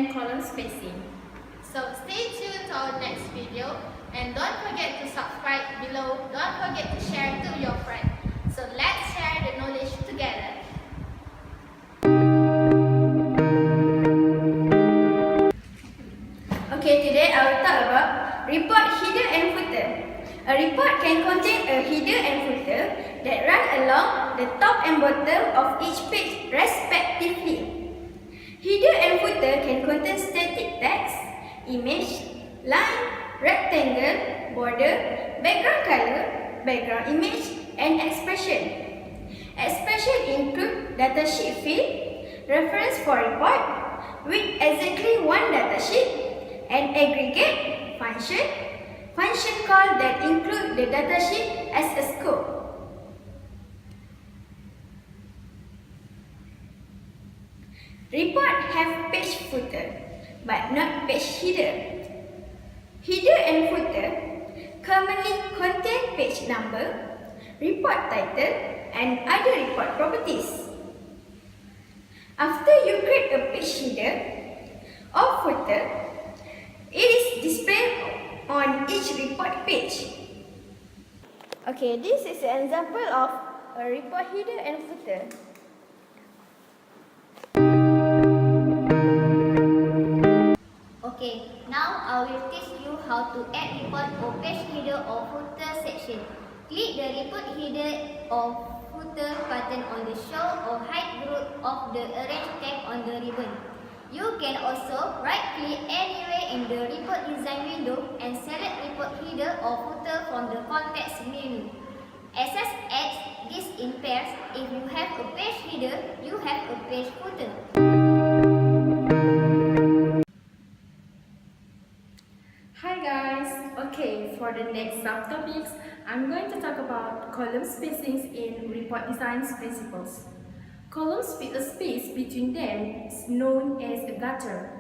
and column spacing. So stay tuned to our next video and don't forget to subscribe below. Don't forget to share to your friends. So let's share the knowledge together. Okay, today I will talk about report header and footer. A report can contain a header and footer that run along the top and bottom of each page respectively. Header and footer can contain static text, image, line, rectangle, border, background color, background image, and expression. Expression include datasheet field, reference for report, with exactly one datasheet, and aggregate function call that include the datasheet as a scope. Report have page footer, but not page header. Header and footer commonly contain page number, report title, and other report properties. After you create a page header or footer, it is displayed on each report page. Okay, this is an example of a report header and footer. Okay, now I will teach you how to add report or page header or footer section. Click the report header or footer button on the show or hide group of the arrange tab on the ribbon. You can also right-click anywhere in the report design window and select report header or footer from the context menu. Access adds this in pairs. If you have a page header, you have a page footer. Hi guys! Okay, for the next subtopics, I'm going to talk about column spacings in report design principles. Columns with a space between them is known as a gutter.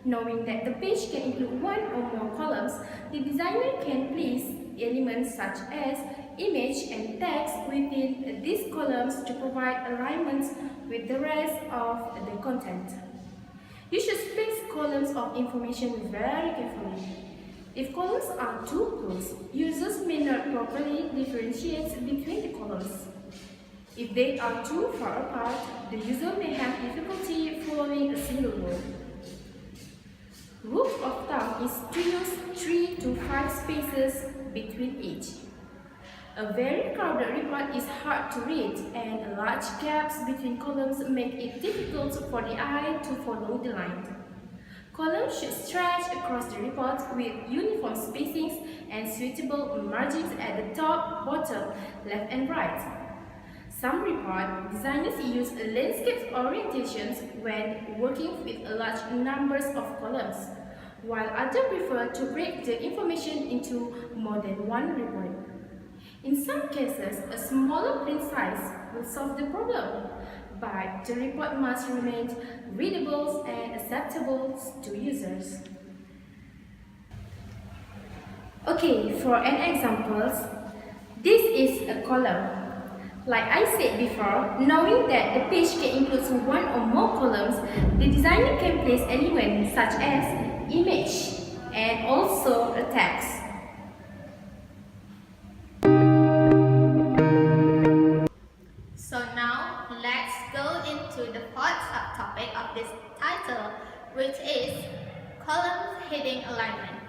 Knowing that the page can include one or more columns, the designer can place elements such as image and text within these columns to provide alignments with the rest of the content. You should space columns of information very carefully. If columns are too close, users may not properly differentiate between the columns. If they are too far apart, the user may have difficulty following a single word. Rule of thumb is to use 3 to 5 spaces between each. A very crowded report is hard to read, and large gaps between columns make it difficult for the eye to follow the line. Columns should stretch across the report with uniform spacings and suitable margins at the top, bottom, left and right. Some report designers use landscape orientations when working with large numbers of columns, while others prefer to break the information into more than one report. In some cases, a smaller print size will solve the problem, but the report must remain readable and acceptable to users. Okay, for an example, this is a column. Like I said before, knowing that the page can include one or more columns, the designer can place elements such as image and also a text. So now, let's go into the fourth subtopic of this title, which is column heading alignment.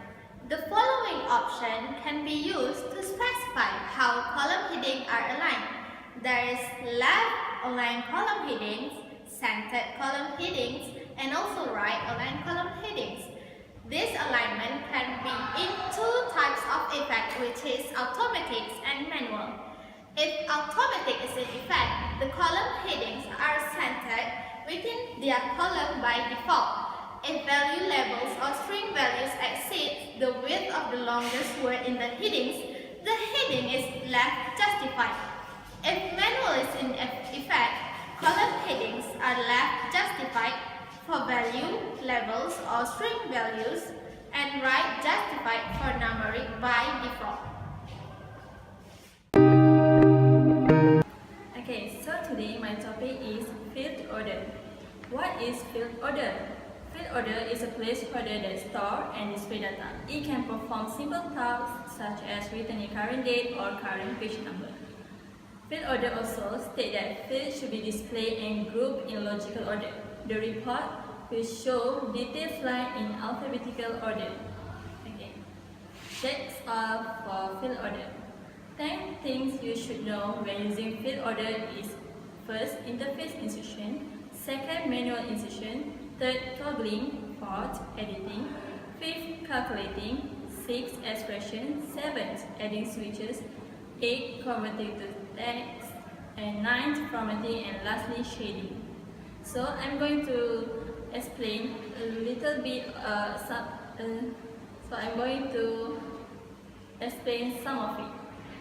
The following option can be used to specify how column headings are aligned. There is left aligned column headings, centered column headings, and also right aligned column headings. This alignment can be in two types of effect, which is automatic and manual. If automatic is in effect, the column headings are centered within their column by default. If value labels or string values exceed the width of the longest word in the headings, the heading is left justified. If manual is in effect, column headings are left justified for value, labels or string values, and right justified for numeric by default. Okay, so today my topic is field order. What is field order? Field order is a placeholder that stores and displays data. It can perform simple tasks such as returning current date or current page number. Field order also states that fields should be displayed and grouped in logical order. The report will show detailed lines in alphabetical order. Okay, that's all for field order. 10 things you should know when using field order is: first, interface insertion; second, manual insertion; third, toggling; fourth, editing; fifth, calculating; sixth, expression; seventh, adding switches; eighth, converting to text; and ninth, formatting; and lastly, shading. So I'm going to explain a little bit. So I'm going to explain some of it.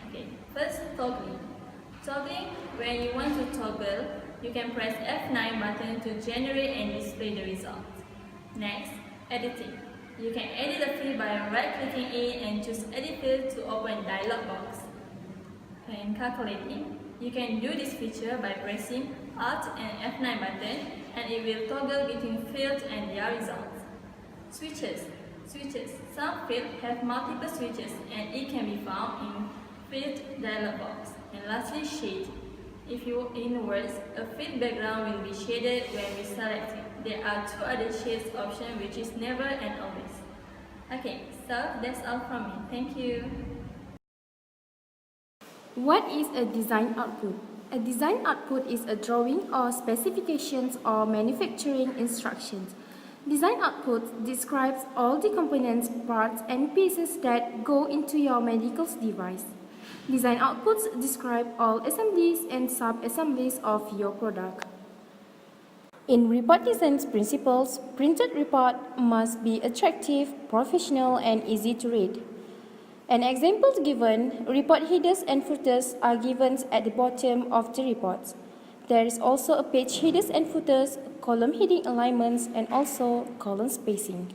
Okay, first, toggling. Toggling, when you want to toggle, you can press F9 button to generate and display the result. Next, editing. You can edit the field by right-clicking it and choose Edit Field to open dialog box. And calculating, you can do this feature by pressing Alt and F9 button, and it will toggle between fields and their results. Switches. Some fields have multiple switches, and it can be found in Field dialog box. And lastly, shade. In words, a field background will be shaded when we select it. There are two other shades options, which is never and always. Okay, so that's all from me. Thank you. What is a design output? A design output is a drawing or specifications or manufacturing instructions. Design output describes all the components, parts, and pieces that go into your medical device. Design outputs describe all assemblies and sub-assemblies of your product. In report design principles, printed report must be attractive, professional, and easy to read. An example given, report headers and footers are given at the bottom of the reports. There is also a page headers and footers, column heading alignments, and also column spacing.